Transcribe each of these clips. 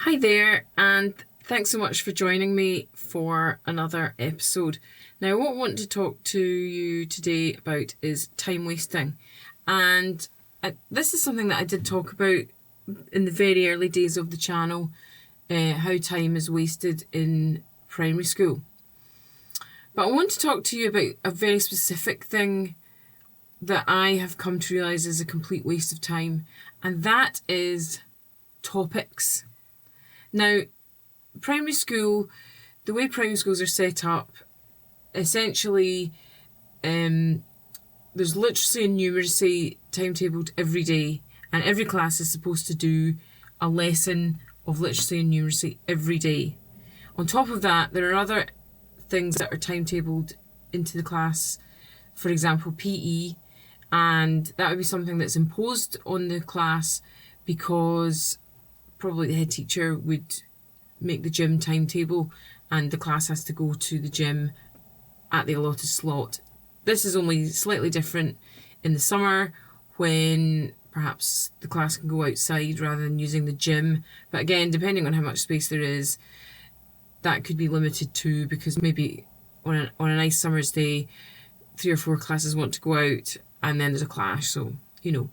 Hi there, and thanks so much for joining me for another episode. Now, what I want to talk to you today about is time wasting. And this is something that I did talk about in the very early days of the channel, how time is wasted in primary school. But I want to talk to you about a very specific thing that I have come to realise is a complete waste of time, and that is topics. Now, primary school, the way primary schools are set up, essentially, there's literacy and numeracy timetabled every day, and every class is supposed to do a lesson of literacy and numeracy every day. On top of that, there are other things that are timetabled into the class, for example, PE, and that would be something that's imposed on the class because probably the head teacher would make the gym timetable and the class has to go to the gym at the allotted slot. This is only slightly different in the summer when perhaps the class can go outside rather than using the gym. But again, depending on how much space there is, that could be limited too, because maybe on a nice summer's day, 3 or 4 classes want to go out and then there's a clash, so, you know.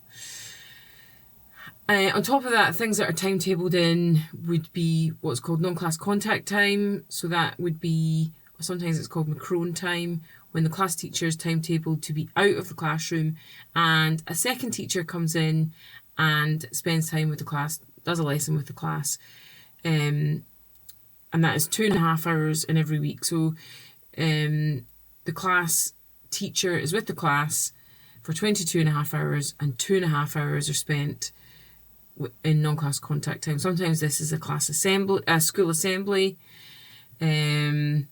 On top of that, things that are timetabled in would be what's called non-class contact time. So that would be, sometimes it's called Macron time, when the class teacher is timetabled to be out of the classroom and a second teacher comes in and spends time with the class, does a lesson with the class. And that is 2.5 hours in every week. So the class teacher is with the class for 22.5 hours and 2.5 hours are spent in non-class contact time. Sometimes this is a class assembly, a school assembly. Sometimes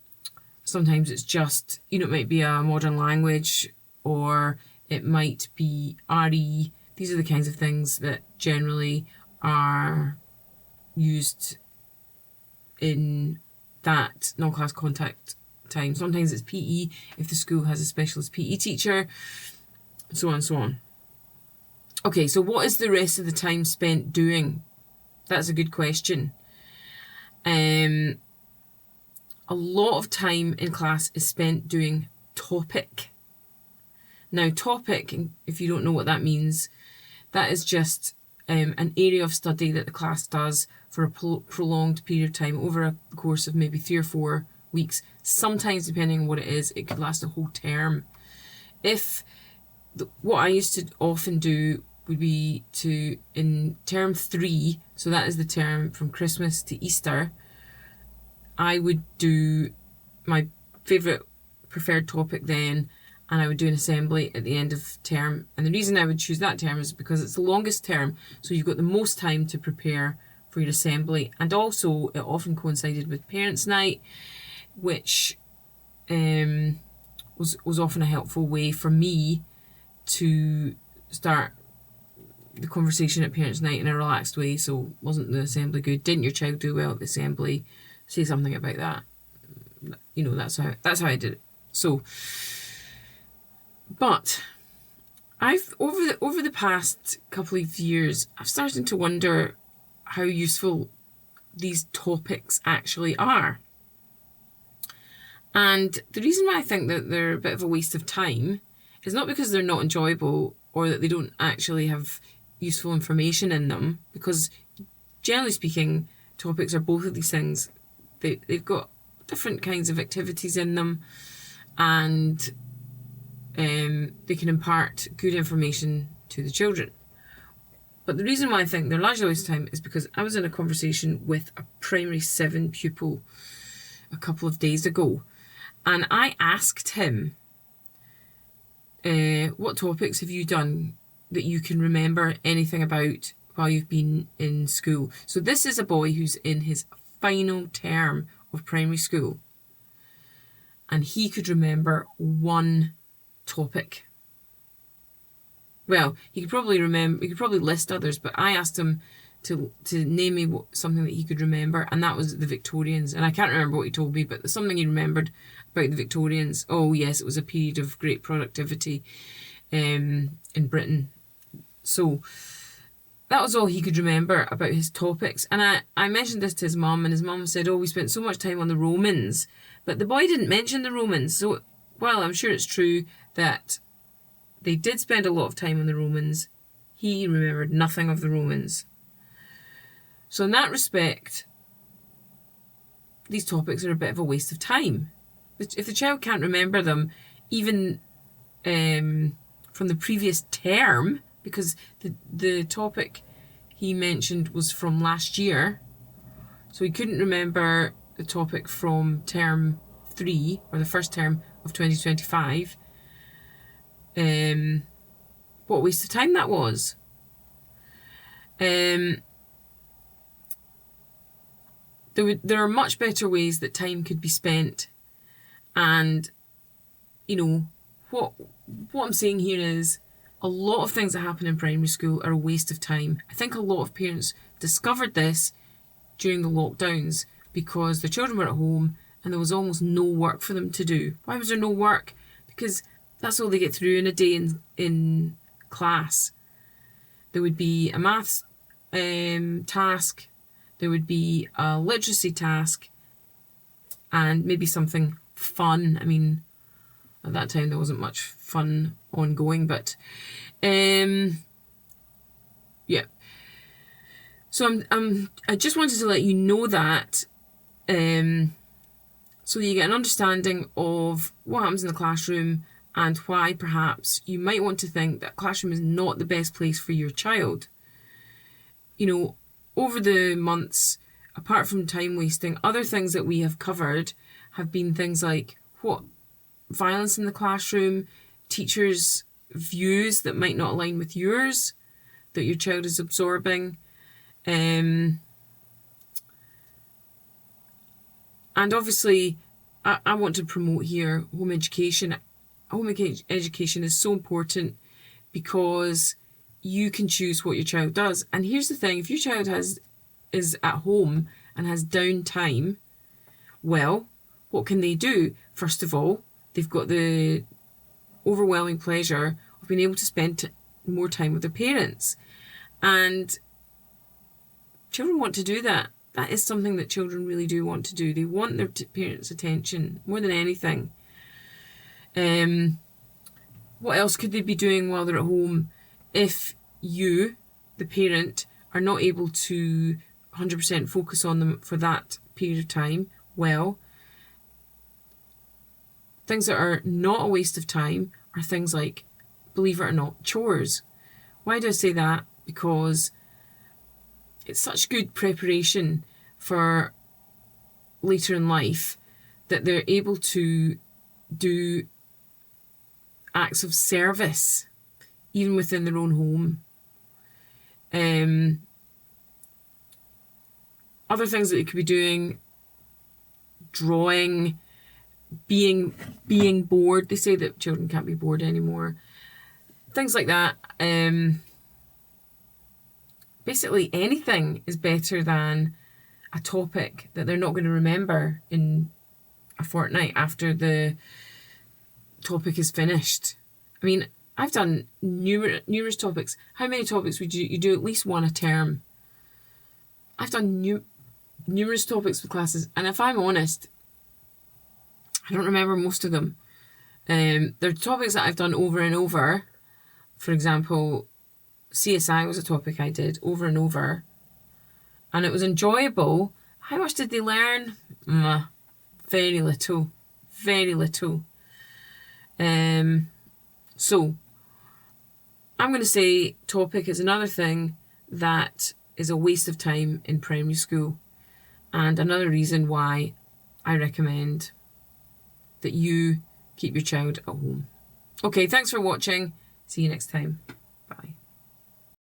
it's just, it might be a modern language or it might be RE. These are the kinds of things that generally are used in that non-class contact time. Sometimes it's PE if the school has a specialist PE teacher, so on and so on. Okay, so what is the rest of the time spent doing? That's a good question. A lot of time in class is spent doing topic. Now, topic, if you don't know what that means, that is just an area of study that the class does for a prolonged period of time over a course of maybe 3 or 4 weeks. Sometimes, depending on what it is, it could last a whole term. What I used to often do would be to, in term 3, so that is the term from Christmas to Easter, I would do my favourite preferred topic then, and I would do an assembly at the end of term. And the reason I would choose that term is because it's the longest term, so you've got the most time to prepare for your assembly. And also, it often coincided with parents' night, which was often a helpful way for me to start the conversation at parents' night in a relaxed way. So, wasn't the assembly good? Didn't your child do well at the assembly? Say something about that. That's how I did it. So, but I've over the past couple of years, I've started to wonder how useful these topics actually are. And the reason why I think that they're a bit of a waste of time is not because they're not enjoyable or that they don't actually have useful information in them, because generally speaking, topics are both of these things. They've got different kinds of activities in them, and they can impart good information to the children. But the reason why I think they're largely a waste of time is because I was in a conversation with a primary 7 pupil a couple of days ago, and I asked him, what topics have you done that you can remember anything about while you've been in school? So this is a boy who's in his final term of primary school, and he could remember one topic. Well, he could probably list others, but I asked him to name me something that he could remember, and that was the Victorians. And I can't remember what he told me, but something he remembered about the Victorians. Oh yes, it was a period of great productivity in Britain. So that was all he could remember about his topics. And I mentioned this to his mum, and his mum said, oh, we spent so much time on the Romans. But the boy didn't mention the Romans. So, while I'm sure it's true that they did spend a lot of time on the Romans, he remembered nothing of the Romans. So in that respect, these topics are a bit of a waste of time. If the child can't remember them, even from the term term, because the topic he mentioned was from last year, so he couldn't remember the topic from term 3 or the first term of 2025. What a waste of time that was. There are much better ways that time could be spent, and what I'm saying here is a lot of things that happen in primary school are a waste of time. I think a lot of parents discovered this during the lockdowns because their children were at home and there was almost no work for them to do. Why was there no work? Because that's all they get through in a day in class. There would be a maths task, there would be a literacy task, and maybe something fun. I mean, at that time there wasn't much fun ongoing, but yeah. So I just wanted to let you know that, so that you get an understanding of what happens in the classroom and why perhaps you might want to think that classroom is not the best place for your child. Over the months, apart from time wasting, other things that we have covered have been things like violence in the classroom, teachers' views that might not align with yours, that your child is absorbing, and obviously I want to promote here home education. Home education is so important because you can choose what your child does. And here's the thing, if your child is at home and has downtime, well, what can they do? First of all, they've got the overwhelming pleasure of being able to spend more time with their parents. And children want to do that. That is something that children really do want to do. They want their parents' attention more than anything. What else could they be doing while they're at home if you, the parent, are not able to 100% focus on them for that period of time? Well, things that are not a waste of time are things like, believe it or not, chores. Why do I say that? Because it's such good preparation for later in life that they're able to do acts of service even within their own home. Other things that they could be doing, drawing, being bored. They say that children can't be bored anymore. Things like that. Basically anything is better than a topic that they're not going to remember in a fortnight after the topic is finished. I mean, I've done numerous topics. How many topics would you do? At least one a term. I've done numerous topics with classes, and if I'm honest, I don't remember most of them. There are topics that I've done over and over. For example, CSI was a topic I did over and over, and it was enjoyable. How much did they learn? Very little. Very little. So I'm going to say topic is another thing that is a waste of time in primary school, and another reason why I recommend that you keep your child at home. Okay, thanks for watching. See you next time.